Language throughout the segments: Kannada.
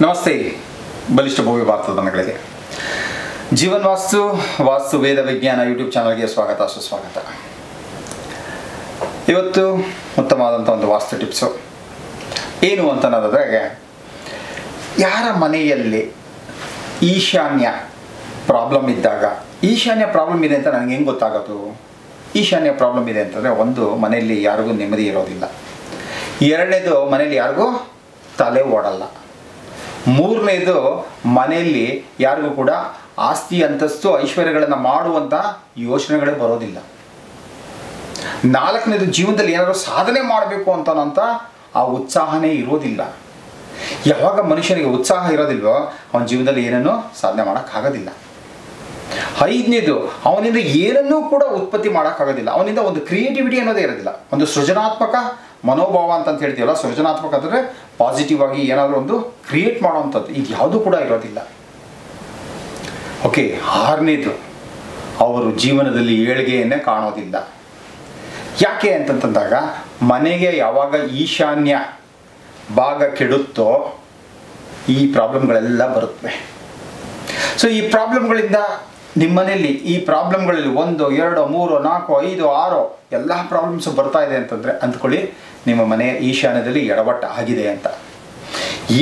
ನಮಸ್ತೆ ಬಲಿಷ್ಠ ಭವ್ಯ ಭಾರತದ ಮಕ್ಕಳಿಗೆ ಜೀವನ್ ವಾಸ್ತು ವಾಸ್ತು ವೇದ ವಿಜ್ಞಾನ ಯೂಟ್ಯೂಬ್ ಚಾನಲ್ಗೆ ಸ್ವಾಗತ ಸುಸ್ವಾಗತ. ಇವತ್ತು ಉತ್ತಮವಾದಂಥ ಒಂದು ವಾಸ್ತು ಟಿಪ್ಸು ಏನು ಅಂತ ಅನ್ನೋದಾದ್ರೆ, ಯಾರ ಮನೆಯಲ್ಲಿ ಈಶಾನ್ಯ ಪ್ರಾಬ್ಲಮ್ ಇದ್ದಾಗ, ಈಶಾನ್ಯ ಪ್ರಾಬ್ಲಮ್ ಇದೆ ಅಂತ ನನಗೆ ಹೆಂಗೆ ಗೊತ್ತಾಗೋದು? ಈಶಾನ್ಯ ಪ್ರಾಬ್ಲಮ್ ಇದೆ ಅಂತಂದರೆ, ಒಂದು, ಮನೆಯಲ್ಲಿ ಯಾರಿಗೂ ನೆಮ್ಮದಿ ಇರೋದಿಲ್ಲ. ಎರಡನೇದು, ಮನೆಯಲ್ಲಿ ಯಾರಿಗೂ ತಲೆ ಓಡಲ್ಲ. ಮೂರನೇದು, ಮನೆಯಲ್ಲಿ ಯಾರಿಗೂ ಕೂಡ ಆಸ್ತಿ ಅಂತಸ್ತು ಐಶ್ವರ್ಯಗಳನ್ನು ಮಾಡುವಂಥ ಯೋಚನೆಗಳೇ ಬರೋದಿಲ್ಲ. ನಾಲ್ಕನೇದು, ಜೀವನದಲ್ಲಿ ಏನಾದರೂ ಸಾಧನೆ ಮಾಡಬೇಕು ಅಂತ ಆ ಉತ್ಸಾಹನೇ ಇರೋದಿಲ್ಲ. ಯಾವಾಗ ಮನುಷ್ಯನಿಗೆ ಉತ್ಸಾಹ ಇರೋದಿಲ್ವೋ ಅವನ ಜೀವನದಲ್ಲಿ ಏನನ್ನೂ ಸಾಧನೆ ಮಾಡೋಕ್ಕಾಗೋದಿಲ್ಲ. ಐದನೇದು, ಅವನಿಂದ ಏನನ್ನೂ ಕೂಡ ಉತ್ಪತ್ತಿ ಮಾಡೋಕ್ಕಾಗೋದಿಲ್ಲ. ಅವನಿಂದ ಒಂದು ಕ್ರಿಯೇಟಿವಿಟಿ ಅನ್ನೋದೇ ಇರೋದಿಲ್ಲ. ಒಂದು ಸೃಜನಾತ್ಮಕ ಮನೋಭಾವ ಅಂತ ಹೇಳ್ತೀವಲ್ಲ, ಸೃಜನಾತ್ಮಕ ಅಂದರೆ ಪಾಸಿಟಿವ್ ಆಗಿ ಏನಾದರೂ ಒಂದು ಕ್ರಿಯೇಟ್ ಮಾಡೋವಂಥದ್ದು, ಇದು ಯಾವುದೂ ಕೂಡ ಇರೋದಿಲ್ಲ. ಓಕೆ. ಆರನೇದು, ಅವರು ಜೀವನದಲ್ಲಿ ಏಳಿಗೆಯನ್ನೇ ಕಾಣೋದಿಲ್ಲ. ಯಾಕೆ ಅಂತಂದಾಗ, ಮನೆಗೆ ಯಾವಾಗ ಈಶಾನ್ಯ ಭಾಗ ಕೆಡುತ್ತೋ ಈ ಪ್ರಾಬ್ಲಮ್ಗಳೆಲ್ಲ ಬರುತ್ತವೆ. ಸೊ ಈ ಪ್ರಾಬ್ಲಮ್ಗಳಿಂದ ನಿಮ್ಮನೇಲಿ ಈ ಪ್ರಾಬ್ಲಮ್ಗಳಲ್ಲಿ 1, 2, 3, 4, 5, 6 ಎಲ್ಲ ಪ್ರಾಬ್ಲಮ್ಸು ಬರ್ತಾ ಇದೆ ಅಂತಂದರೆ ಅಂದ್ಕೊಳ್ಳಿ, ನಿಮ್ಮ ಮನೆಯ ಈಶಾನ್ಯದಲ್ಲಿ ಎಡವಟ್ಟು ಆಗಿದೆ ಅಂತ.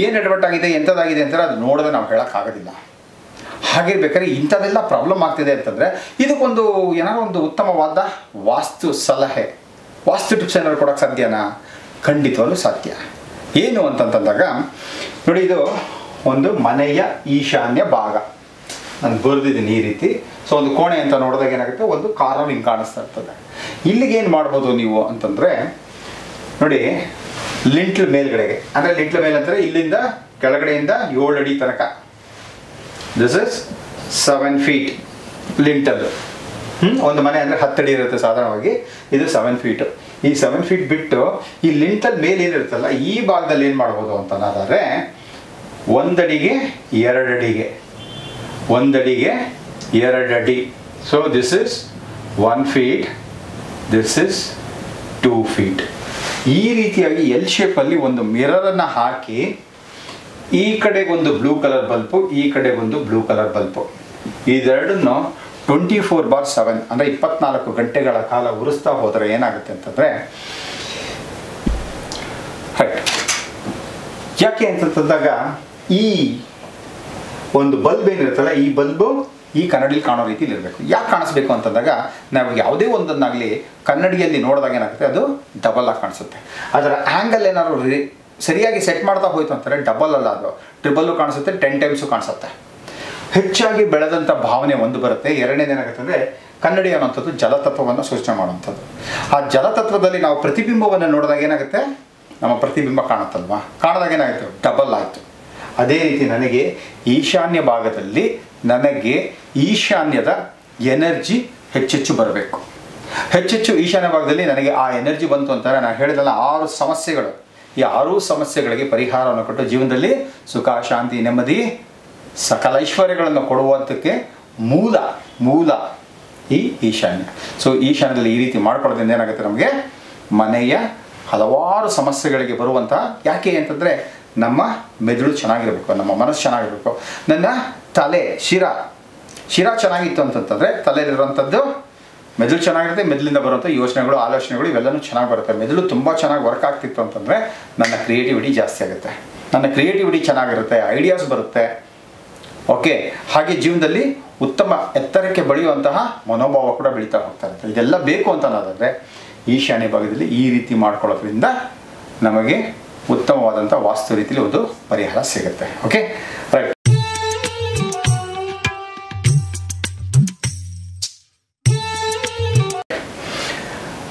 ಏನು ಎಡವಟ್ಟಾಗಿದೆ, ಎಂಥದ್ದಾಗಿದೆ ಅಂತಂದರೆ ಅದು ನೋಡಿದ್ರೆ ನಾವು ಹೇಳೋಕ್ಕಾಗೋದಿಲ್ಲ. ಹಾಗಿರ್ಬೇಕಾದ್ರೆ ಇಂಥದ್ದೆಲ್ಲ ಪ್ರಾಬ್ಲಮ್ ಆಗ್ತಿದೆ ಅಂತಂದರೆ ಇದಕ್ಕೊಂದು ಏನಾದ್ರು ಒಂದು ಉತ್ತಮವಾದ ವಾಸ್ತು ಸಲಹೆ, ವಾಸ್ತು ಟಿಪ್ಸ್ ಏನಾದ್ರು ಕೊಡೋಕ್ಕೆ ಸಾಧ್ಯನಾ? ಖಂಡಿತವಾಗ್ಲೂ ಸಾಧ್ಯ. ಏನು ಅಂತಂದಾಗ ನೋಡಿ, ಇದು ಒಂದು ಮನೆಯ ಈಶಾನ್ಯ ಭಾಗ ನಾನು ಬರೆದಿದ್ದೀನಿ ಈ ರೀತಿ. ಸೊ ಒಂದು ಕೋಣೆ ಅಂತ ನೋಡಿದಾಗ ಏನಾಗುತ್ತೆ, ಒಂದು ಕಾರ್ನರ್ ಹಿಂಗೆ ಕಾಣಿಸ್ತಾ ಇರ್ತದೆ. ಇಲ್ಲಿಗೆ ಏನು ಮಾಡ್ಬೋದು ನೀವು ಅಂತಂದರೆ ನೋಡಿ, ಲಿಂಟ್ಲ್ ಮೇಲ್ಗಡೆಗೆ, ಅಂದರೆ ಲಿಂಟ್ಲ್ ಮೇಲೆ ಅಂದರೆ ಇಲ್ಲಿಂದ ಕೆಳಗಡೆಯಿಂದ 7 ಅಡಿ ತನಕ, ದಿಸ್ ಇಸ್ 7 ಫೀಟ್ ಲಿಂಟಲ್. ಒಂದು ಮನೆ ಅಂದರೆ 10 ಅಡಿ ಇರುತ್ತೆ ಸಾಧಾರಣವಾಗಿ, ಇದು 7 ಫೀಟು. ಈ 7 ಫೀಟ್ ಬಿಟ್ಟು ಈ ಲಿಂಟಲ್ ಮೇಲೆ ಏನಿರುತ್ತಲ್ಲ ಈ ಭಾಗದಲ್ಲಿ ಏನು ಮಾಡ್ಬೋದು ಅಂತ ಅನ್ನೋದಾದರೆ, 1 ಅಡಿಗೆ 2 ಅಡಿಗೆ, 1 ಅಡಿಗೆ 2 ಅಡಿ. So this is 1 feet, this is 2 feet. ಈ ರೀತಿಯಾಗಿ ಎಲ್ ಶೇಪಲ್ಲಿ ಒಂದು ಮಿರರನ್ನು ಹಾಕಿ, ಈ ಕಡೆಗೊಂದು ಬ್ಲೂ ಕಲರ್ ಬಲ್ಪು, ಈ ಕಡೆಗೊಂದು ಬ್ಲೂ ಕಲರ್ ಬಲ್ಪು, ಇದೆರಡನ್ನು 24/7 ಅಂದರೆ 24 ಗಂಟೆಗಳ ಕಾಲ ಉರಿಸ್ತಾ ಹೋದರೆ ಏನಾಗುತ್ತೆ ಅಂತಂದರೆ, ಯಾಕೆ ಅಂತಂದಾಗ ಈ ಒಂದು ಬಲ್ಬ್ ಏನಿರುತ್ತಲ್ಲ, ಈ ಬಲ್ಬು ಈ ಕನ್ನಡಿಯಲ್ಲಿ ಕಾಣೋ ರೀತಿಲಿ ಇರಬೇಕು. ಯಾಕೆ ಕಾಣಿಸ್ಬೇಕು ಅಂತಂದಾಗ, ನಾವು ಯಾವುದೇ ಒಂದನ್ನಾಗಲಿ ಕನ್ನಡಿಯಲ್ಲಿ ನೋಡಿದಾಗ ಏನಾಗುತ್ತೆ, ಅದು ಡಬಲ್ ಆಗಿ ಕಾಣಿಸುತ್ತೆ. ಅದರ ಆ್ಯಂಗಲ್ ಏನಾದ್ರು ಸರಿಯಾಗಿ ಸೆಟ್ ಮಾಡ್ತಾ ಹೋಯ್ತು ಅಂತಾರೆ, ಡಬಲ್ ಅಲ್ಲ, ಅದು ಟ್ರಿಬಲ್ಲು ಕಾಣಿಸುತ್ತೆ, 10 ಟೈಮ್ಸು ಕಾಣಿಸುತ್ತೆ. ಹೆಚ್ಚಾಗಿ ಬೆಳೆದಂಥ ಭಾವನೆ ಒಂದು ಬರುತ್ತೆ. ಎರಡನೇದು ಏನಾಗುತ್ತೆ ಅಂದರೆ, ಕನ್ನಡಿ ಅನ್ನೋಂಥದ್ದು ಜಲತತ್ವವನ್ನು ಸೂಚನೆ ಮಾಡುವಂಥದ್ದು. ಆ ಜಲತತ್ವದಲ್ಲಿ ನಾವು ಪ್ರತಿಬಿಂಬವನ್ನು ನೋಡಿದಾಗ ಏನಾಗುತ್ತೆ, ನಮ್ಮ ಪ್ರತಿಬಿಂಬ ಕಾಣುತ್ತಲ್ವಾ, ಕಾಣಿದಾಗ ಏನಾಗುತ್ತೆ, ಡಬಲ್ ಆಯಿತು. ಅದೇ ರೀತಿ ನನಗೆ ಈಶಾನ್ಯ ಭಾಗದಲ್ಲಿ ನನಗೆ ಈಶಾನ್ಯದ ಎನರ್ಜಿ ಹೆಚ್ಚೆಚ್ಚು ಬರಬೇಕು. ಹೆಚ್ಚೆಚ್ಚು ಈಶಾನ್ಯ ಭಾಗದಲ್ಲಿ ನನಗೆ ಆ ಎನರ್ಜಿ ಬಂತು ಅಂತಾರೆ, ನಾನು ಹೇಳಿದಲ್ಲ 6 ಸಮಸ್ಯೆಗಳು, ಈ 6 ಸಮಸ್ಯೆಗಳಿಗೆ ಪರಿಹಾರವನ್ನು ಕೊಟ್ಟು ಜೀವನದಲ್ಲಿ ಸುಖ, ಶಾಂತಿ, ನೆಮ್ಮದಿ, ಸಕಲ ಐಶ್ವರ್ಯಗಳನ್ನು ಕೊಡುವಂಥಕ್ಕೆ ಮೂಲ ಈ ಈಶಾನ್ಯ. ಸೊ ಈಶಾನ್ಯದಲ್ಲಿ ಈ ರೀತಿ ಮಾಡ್ಕೊಳ್ಳೋದ್ರಿಂದ ಏನಾಗುತ್ತೆ, ನಮಗೆ ಮನೆಯ ಹಲವಾರು ಸಮಸ್ಯೆಗಳಿಗೆ ಬರುವಂಥ, ಯಾಕೆ ಅಂತಂದರೆ ನಮ್ಮ ಮೆದುಳು ಚೆನ್ನಾಗಿರಬೇಕು, ನಮ್ಮ ಮನಸ್ಸು ಚೆನ್ನಾಗಿರಬೇಕು. ನನ್ನ ತಲೆ ಶಿರ ಚೆನ್ನಾಗಿತ್ತು ಅಂತಂತಂದರೆ ತಲೆಯಲ್ಲಿರುವಂಥದ್ದು ಮೆದುಳು ಚೆನ್ನಾಗಿರುತ್ತೆ, ಮೆದುಳಿಂದ ಬರುವಂಥ ಯೋಚನೆಗಳು, ಆಲೋಚನೆಗಳು ಇವೆಲ್ಲವೂ ಚೆನ್ನಾಗಿ ಬರುತ್ತೆ. ಮೆದುಳು ತುಂಬ ಚೆನ್ನಾಗಿ ವರ್ಕ್ ಆಗ್ತಿತ್ತು ಅಂತಂದರೆ ನನ್ನ ಕ್ರಿಯೇಟಿವಿಟಿ ಜಾಸ್ತಿ ಆಗುತ್ತೆ, ನನ್ನ ಕ್ರಿಯೇಟಿವಿಟಿ ಚೆನ್ನಾಗಿರುತ್ತೆ, ಐಡಿಯಾಸ್ ಬರುತ್ತೆ. ಓಕೆ. ಹಾಗೆ ಜೀವನದಲ್ಲಿ ಉತ್ತಮ ಎತ್ತರಕ್ಕೆ ಬೆಳೆಯುವಂತಹ ಮನೋಭಾವ ಕೂಡ ಬೆಳೀತಾ ಹೋಗ್ತಾ ಇರುತ್ತೆ. ಇದೆಲ್ಲ ಬೇಕು ಅಂತ ಅನ್ನೋದಾದರೆ ಈಶಾನ್ಯ ಭಾಗದಲ್ಲಿ ಈ ರೀತಿ ಮಾಡ್ಕೊಳ್ಳೋದ್ರಿಂದ ನಮಗೆ ಉತ್ತಮವಾದಂಥ ವಾಸ್ತು ರೀತಿಯಲ್ಲಿ ಒಂದು ಪರಿಹಾರ ಸಿಗುತ್ತೆ. Okay, right.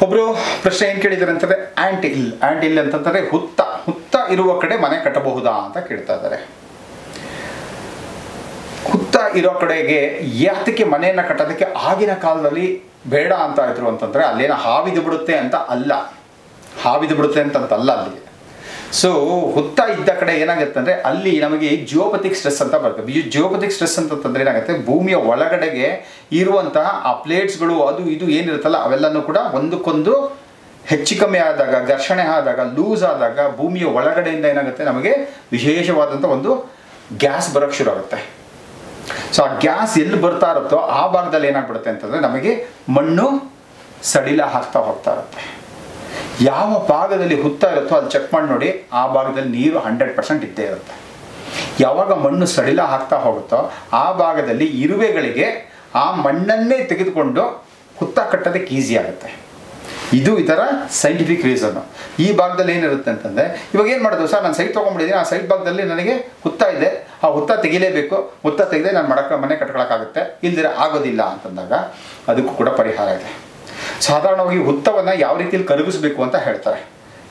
ಒಬ್ಬರು ಪ್ರಶ್ನೆ ಏನು ಕೇಳಿದ್ದಾರೆ ಅಂತಂದರೆ, ಆ್ಯಂಟಿಲ್ ಅಂತಂದರೆ ಹುತ್ತ ಇರುವ ಕಡೆ ಮನೆ ಕಟ್ಟಬಹುದಾ ಅಂತ ಕೇಳ್ತಾ ಇದ್ದಾರೆ. ಹುತ್ತ ಇರೋ ಕಡೆಗೆ ಯಾತಕ್ಕೆ ಮನೆಯನ್ನು ಕಟ್ಟೋದಕ್ಕೆ ಆಗಿನ ಕಾಲದಲ್ಲಿ ಬೇಡ ಅಂತ ಇದ್ರು ಅಂತಂದರೆ, ಅಲ್ಲೇನೋ ಹಾವಿದು ಬಿಡುತ್ತೆ ಅಂತ ಅಲ್ಲ, ಅಲ್ಲಿಗೆ. ಸೊ ಹುತ್ತ ಇದ್ದ ಕಡೆ ಏನಾಗುತ್ತೆ ಅಂದರೆ, ಅಲ್ಲಿ ನಮಗೆ ಜಿಯೋಪಥಿಕ್ ಸ್ಟ್ರೆಸ್ ಅಂತ ಬರ್ತದೆ. ಜಿಯೋಪಥಿಕ್ ಸ್ಟ್ರೆಸ್ ಅಂತಂದರೆ ಏನಾಗುತ್ತೆ, ಭೂಮಿಯ ಒಳಗಡೆಗೆ ಇರುವಂತಹ ಆ ಪ್ಲೇಟ್ಸ್ಗಳು ಅದು ಇದು ಏನಿರುತ್ತಲ್ಲ ಅವೆಲ್ಲನೂ ಕೂಡ ಒಂದಕ್ಕೊಂದು ಹೆಚ್ಚು ಕಮ್ಮಿ ಆದಾಗ, ಘರ್ಷಣೆ ಆದಾಗ, ಲೂಸ್ ಆದಾಗ ಭೂಮಿಯ ಒಳಗಡೆಯಿಂದ ಏನಾಗುತ್ತೆ, ನಮಗೆ ವಿಶೇಷವಾದಂಥ ಒಂದು ಗ್ಯಾಸ್ ಬರೋಕ್ಕೆ ಶುರು ಆಗುತ್ತೆ. ಸೊ ಆ ಗ್ಯಾಸ್ ಎಲ್ಲಿ ಬರ್ತಾ ಇರುತ್ತೋ ಆ ಭಾಗದಲ್ಲಿ ಏನಾಗ್ಬಿಡುತ್ತೆ ಅಂತಂದರೆ ನಮಗೆ ಮಣ್ಣು ಸಡಿಲ ಹಾಕ್ತಾ ಹೋಗ್ತಾ ಇರುತ್ತೆ. ಯಾವ ಭಾಗದಲ್ಲಿ ಹುತ್ತಾ ಇರುತ್ತೋ ಅಲ್ಲಿ ಚೆಕ್ ಮಾಡಿ ನೋಡಿ, ಆ ಭಾಗದಲ್ಲಿ ನೀರು 100% ಇದ್ದೇ ಇರುತ್ತೆ. ಯಾವಾಗ ಮಣ್ಣು ಸಡಿಲ ಹಾಕ್ತಾ ಹೋಗುತ್ತೋ ಆ ಭಾಗದಲ್ಲಿ ಇರುವೆಗಳಿಗೆ ಆ ಮಣ್ಣನ್ನೇ ತೆಗೆದುಕೊಂಡು ಹುತ್ತ ಕಟ್ಟೋದಕ್ಕೆ ಈಸಿ ಆಗುತ್ತೆ. ಇದು ಇದರ ಸೈಂಟಿಫಿಕ್ ರೀಸನ್ನು. ಈ ಭಾಗದಲ್ಲಿ ಏನಿರುತ್ತೆ ಅಂತಂದರೆ, ಇವಾಗ ಏನು ಮಾಡೋದು ಸರ್, ನಾನು ಸೈಟ್ ತೊಗೊಂಡ್ಬಿಟ್ಟಿದ್ದೀನಿ, ಆ ಸೈಟ್ ಭಾಗದಲ್ಲಿ ನನಗೆ ಹುತ್ತ ಇದೆ, ಆ ಹುತ್ತ ತೆಗಿಲೇಬೇಕು, ಹುತ್ತ ತೆಗೆದೇ ನಾನು ಮನೆ ಕಟ್ಕೊಳ್ಳೋಕ್ಕಾಗುತ್ತೆ, ಇಲ್ದಿರ ಆಗೋದಿಲ್ಲ ಅಂತಂದಾಗ ಅದಕ್ಕೂ ಕೂಡ ಪರಿಹಾರ ಇದೆ. ಸಾಧಾರಣವಾಗಿ ಹುತ್ತವನ್ನು ಯಾವ ರೀತಿಯಲ್ಲಿ ಕರಗಿಸ್ಬೇಕು ಅಂತ ಹೇಳ್ತಾರೆ.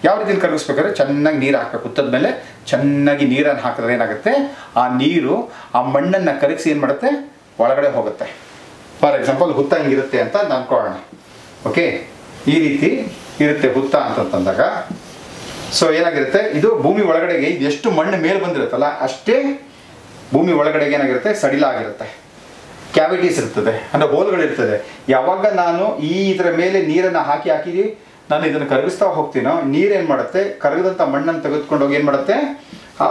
ಯಾವ ರೀತಿಯಲ್ಲಿ ಕರಗಿಸ್ಬೇಕಾದ್ರೆ ಚೆನ್ನಾಗಿ ನೀರು ಹಾಕಬೇಕು. ಹುತ್ತದ ಮೇಲೆ ಚೆನ್ನಾಗಿ ನೀರನ್ನು ಹಾಕಿದ್ರೆ ಏನಾಗುತ್ತೆ, ಆ ನೀರು ಆ ಮಣ್ಣನ್ನು ಕರಗಿಸಿ ಏನು ಮಾಡುತ್ತೆ, ಒಳಗಡೆ ಹೋಗುತ್ತೆ. ಫಾರ್ ಎಕ್ಸಾಂಪಲ್ ಹುತ್ತ ಹಿಂಗಿರುತ್ತೆ ಅಂತ ಅನ್ಕೊಳ್ಳೋಣ. ಓಕೆ, ಈ ರೀತಿ ಇರುತ್ತೆ ಹುತ್ತ ಅಂತಂದಾಗ, ಸೊ ಏನಾಗಿರುತ್ತೆ, ಇದು ಭೂಮಿ ಒಳಗಡೆಗೆ ಎಷ್ಟು ಮಣ್ಣು ಮೇಲೆ ಬಂದಿರುತ್ತಲ್ಲ ಅಷ್ಟೇ ಭೂಮಿ ಒಳಗಡೆಗೆ ಏನಾಗಿರುತ್ತೆ, ಸಡಿಲ ಆಗಿರುತ್ತೆ. ಕ್ಯಾವಿಟೀಸ್ ಇರ್ತದೆ, ಅಂದರೆ ಹೋಲ್ಗಳಿರ್ತದೆ. ಯಾವಾಗ ನಾನು ಇದರ ಮೇಲೆ ನೀರನ್ನು ಹಾಕಿ ನಾನು ಇದನ್ನು ಕರಗಿಸ್ತಾ ಹೋಗ್ತೀನೋ, ನೀರೇನು ಮಾಡುತ್ತೆ, ಕರಗದಂಥ ಮಣ್ಣನ್ನು ತೆಗೆದುಕೊಂಡು ಹೋಗಿ ಏನು ಮಾಡುತ್ತೆ, ಆ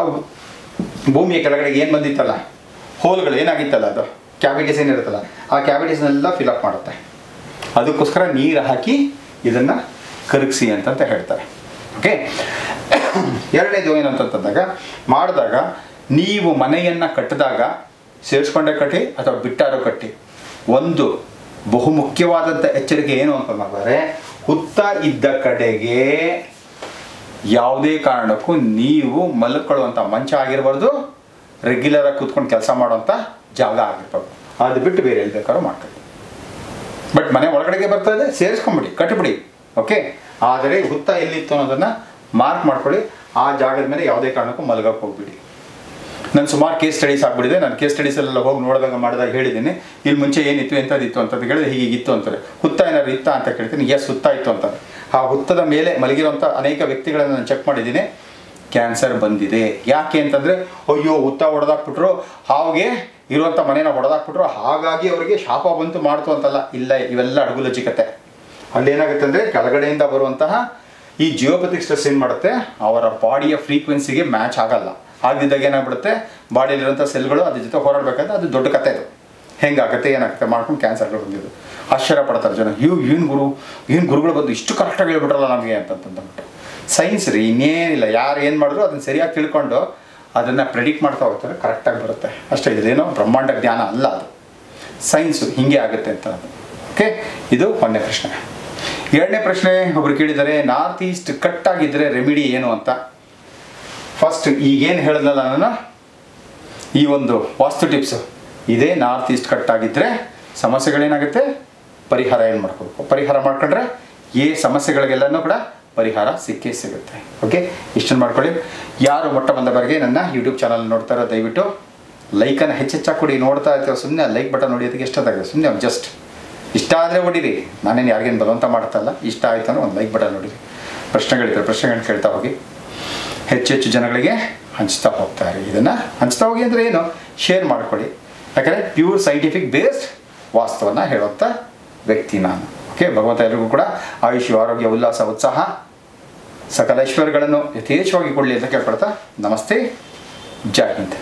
ಭೂಮಿಯ ಕೆಳಗಡೆಗೆ ಏನು ಬಂದಿತ್ತಲ್ಲ ಹೋಲ್ಗಳು ಏನಾಗಿತ್ತಲ್ಲ, ಅದು ಕ್ಯಾವಿಟೀಸ್ ಏನಿರುತ್ತಲ್ಲ ಆ ಕ್ಯಾವಿಟೀಸ್ನೆಲ್ಲ ಫಿಲಪ್ ಮಾಡುತ್ತೆ. ಅದಕ್ಕೋಸ್ಕರ ನೀರು ಹಾಕಿ ಇದನ್ನು ಕರಗಿಸಿ ಅಂತ ಹೇಳ್ತಾರೆ. ಓಕೆ, ಎರಡನೇದು ಏನಂತಂದಾಗ ಮಾಡಿದಾಗ ನೀವು ಮನೆಯನ್ನು ಕಟ್ಟಿದಾಗ ಸೇರಿಸ್ಕೊಂಡೇ ಕಟ್ಟಿ ಅಥವಾ ಬಿಟ್ಟಾರೋ ಕಟ್ಟಿ, ಒಂದು ಬಹುಮುಖ್ಯವಾದಂಥ ಎಚ್ಚರಿಕೆ ಏನು ಅಂತಂದರೆ, ಹುತ್ತ ಇದ್ದ ಕಡೆಗೆ ಯಾವುದೇ ಕಾರಣಕ್ಕೂ ನೀವು ಮಲ್ಕೊಳ್ಳುವಂಥ ಮಂಚ ಆಗಿರ್ಬಾರ್ದು, ರೆಗ್ಯುಲರಾಗಿ ಕೂತ್ಕೊಂಡು ಕೆಲಸ ಮಾಡುವಂಥ ಜಾಗ ಆಗಿರ್ಬಾರ್ದು. ಅದು ಬಿಟ್ಟು ಬೇರೆ ಎಲ್ಲಿ ಬೇಕಾದ್ರೂ ಮಾಡ್ಕೊಳ್ಳಿ. ಬಟ್ ಮನೆ ಒಳಗಡೆಗೆ ಬರ್ತದೆ, ಸೇರಿಸ್ಕೊಂಬಿಡಿ, ಕಟ್ಟಿಬಿಡಿ. ಓಕೆ, ಆದರೆ ಹುತ್ತ ಎಲ್ಲಿತ್ತು ಅನ್ನೋದನ್ನು ಮಾರ್ಕ್ ಮಾಡ್ಕೊಳ್ಳಿ. ಆ ಜಾಗದ ಮೇಲೆ ಯಾವುದೇ ಕಾರಣಕ್ಕೂ ಮಲಗಕ್ಕೆ ಹೋಗ್ಬಿಡಿ. ನಾನು ಸುಮಾರು ಕೇಸ್ ಸ್ಟಡೀಸ್ ಆಗಿಬಿಟ್ಟಿದೆ. ನಾನು ಕೇಸ್ ಸ್ಟಡೀಸಲ್ಲೆಲ್ಲ ಹೋಗಿ ಮಾಡಿದಾಗ ಹೇಳಿದ್ದೀನಿ, ಇಲ್ಲಿ ಮುಂಚೆ ಏನಿತ್ತು ಎಂಥದ್ದಿತ್ತು ಅಂತ ಹೇಳಿದ್ರೆ ಹೀಗಿತ್ತು ಅಂತಾರೆ. ಹುತ್ತ ಏನಾದ್ರು ಇತ್ತ ಅಂತ ಕೇಳ್ತೀನಿ, ಎಸ್ ಹುತ್ತ ಇತ್ತು ಅಂತಾರೆ. ಆ ಹುತ್ತದ ಮೇಲೆ ಮಲಗಿರೋಂಥ ಅನೇಕ ವ್ಯಕ್ತಿಗಳನ್ನು ನಾನು ಚೆಕ್ ಮಾಡಿದ್ದೀನಿ, ಕ್ಯಾನ್ಸರ್ ಬಂದಿದೆ. ಯಾಕೆ ಅಂತಂದರೆ, ಅಯ್ಯೋ ಹುತ್ತ ಹೊಡೆದಾಕ್ಬಿಟ್ರು, ಹಾಗೆ ಇರುವಂಥ ಮನೇನ ಹೊಡೆದಾಕ್ಬಿಟ್ರು, ಹಾಗಾಗಿ ಅವರಿಗೆ ಶಾಪ ಬಂತು ಮಾಡ್ತು ಅಂತಲ್ಲ. ಇಲ್ಲ, ಇವೆಲ್ಲ ಅಡಗುಲಜಿಕತೆ. ಅಲ್ಲೇನಾಗುತ್ತೆ ಅಂದರೆ, ಕೆಳಗಡೆಯಿಂದ ಬರುವಂತಹ ಈ ಜಿಯೋಪಥಿಕ್ ಸ್ಟ್ರೆಸ್ ಏನು ಮಾಡುತ್ತೆ, ಅವರ ಬಾಡಿಯ ಫ್ರೀಕ್ವೆನ್ಸಿಗೆ ಮ್ಯಾಚ್ ಆಗಲ್ಲ. ಆಗಿದ್ದಾಗ ಏನಾಗ್ಬಿಡುತ್ತೆ, ಬಾಡಿಯಲ್ಲಿರೋಂಥ ಸೆಲ್ಗಳು ಅದ್ರ ಜೊತೆ ಹೋರಾಡಬೇಕಾದ್ರೆ ಅದು ದೊಡ್ಡ ಕತೆ. ಇದು ಹೆಂಗಾಗುತ್ತೆ ಏನಾಗುತ್ತೆ ಮಾಡ್ಕೊಂಡು ಕ್ಯಾನ್ಸರ್ಗಳು ಬಂದಿದ್ದು. ಆಶ್ಚರ್ಯ ಪಡ್ತಾರೆ ಜನ, ಏನು ಗುರುಗಳು ಬಂದು ಇಷ್ಟು ಕರೆಕ್ಟಾಗಿ ಹೇಳ್ಬಿಟ್ರಲ್ಲ ನಮಗೆ ಅಂತಂದ್ಬಿಟ್ಟು. ಸೈನ್ಸ್ ರೀ, ಇನ್ನೇನಿಲ್ಲ. ಯಾರು ಏನು ಮಾಡಿದ್ರು ಅದನ್ನು ಸರಿಯಾಗಿ ತಿಳ್ಕೊಂಡು ಅದನ್ನು ಪ್ರೆಡಿಕ್ಟ್ ಮಾಡ್ತಾ ಹೋಗ್ತಾರೆ, ಕರೆಕ್ಟಾಗಿ ಬರುತ್ತೆ ಅಷ್ಟೇ. ಇದೇನೋ ಬ್ರಹ್ಮಾಂಡ ಜ್ಞಾನ ಅಲ್ಲ, ಅದು ಸೈನ್ಸು ಹಿಂಗೆ ಆಗುತ್ತೆ ಅಂತ. ಓಕೆ, ಇದು ಒಂದನೇ ಪ್ರಶ್ನೆ. ಎರಡನೇ ಪ್ರಶ್ನೆ ಒಬ್ರು ಕೇಳಿದ್ದಾರೆ, ನಾರ್ತ್ ಈಸ್ಟ್ ಕಟ್ಟಾಗಿದ್ದರೆ ರೆಮಿಡಿ ಏನು ಅಂತ. ಫಸ್ಟ್ ಈಗೇನು ಹೇಳಿದ್ನಲ್ಲ ನಾನು, ಈ ಒಂದು ವಾಸ್ತು ಟಿಪ್ಸು ಇದೇ. ನಾರ್ತ್ ಈಸ್ಟ್ ಕಟ್ಟಾಗಿದ್ದರೆ ಸಮಸ್ಯೆಗಳೇನಾಗುತ್ತೆ, ಪರಿಹಾರ ಏನು ಮಾಡ್ಕೋಬೇಕು. ಪರಿಹಾರ ಮಾಡ್ಕೊಂಡ್ರೆ ಸಮಸ್ಯೆಗಳಿಗೆಲ್ಲನೂ ಕೂಡ ಪರಿಹಾರ ಸಿಕ್ಕೇ ಸಿಗುತ್ತೆ. ಓಕೆ, ಇಷ್ಟನ್ನು ಮಾಡ್ಕೊಳ್ಳಿ. ಯಾರು ಮೊಟ್ಟ ಬಂದ ಬಾರಿಗೆ ನನ್ನ ಯೂಟ್ಯೂಬ್ ಚಾನಲ್ ನೋಡ್ತಾರೋ ದಯವಿಟ್ಟು ಲೈಕನ್ನು ಹೆಚ್ಚೆಚ್ಚಾಗಿ ಕೊಡಿ. ನೋಡ್ತಾ ಇರ್ತೀವಿ, ಸುಮ್ಮನೆ ಲೈಕ್ ಬಟನ್ ಹೊಡಿಯೋದಕ್ಕೆ ಎಷ್ಟೊತ್ತಾಗಿದೆ, ಸುಮ್ಮನೆ ಜಸ್ಟ್ ಇಷ್ಟ ಆದರೆ ಹೊಡೀರಿ. ನಾನೇನು ಯಾರಿಗೇನು ಬಲವಂತ ಮಾಡ್ತಲ್ಲ, ಇಷ್ಟ ಆಯ್ತು ಅಂದ್ರೆ ಒಂದು ಲೈಕ್ ಬಟನ್ ಹೊಡೀರಿ. ಪ್ರಶ್ನೆಗಳಿದ್ರೆ ಪ್ರಶ್ನೆಗಳನ್ನ ಕೇಳ್ತಾ ಹೋಗಿ, ಹೆಚ್ಚೆಚ್ಚು ಜನಗಳಿಗೆ ಹಂಚ್ತಾ ಹೋಗ್ತಾರೆ. ಇದನ್ನು ಹಂಚ್ತಾ ಹೋಗಿ ಅಂದರೆ ಏನು, ಶೇರ್ ಮಾಡ್ಕೊಳ್ಳಿ. ಯಾಕಂದರೆ ಪ್ಯೂರ್ ಸೈಂಟಿಫಿಕ್ ಬೇಸ್ಡ್ ವಾಸ್ತವವನ್ನು ಹೇಳುವಂಥ ವ್ಯಕ್ತಿ ನಾನು. ಓಕೆ, ಭಗವಂತ ಎಲ್ಲರಿಗೂ ಕೂಡ ಆಯುಷ್, ಆರೋಗ್ಯ, ಉಲ್ಲಾಸ, ಉತ್ಸಾಹ, ಸಕಲ ಐಶ್ವರ್ಯಗಳನ್ನು ಯಥೇಚ್ಛವಾಗಿ ಕೊಡಲಿ ಅಂತ ಕೇಳ್ಕೊಳ್ತಾ, ನಮಸ್ತೆ, ಜೈ ಹಿಂದ್.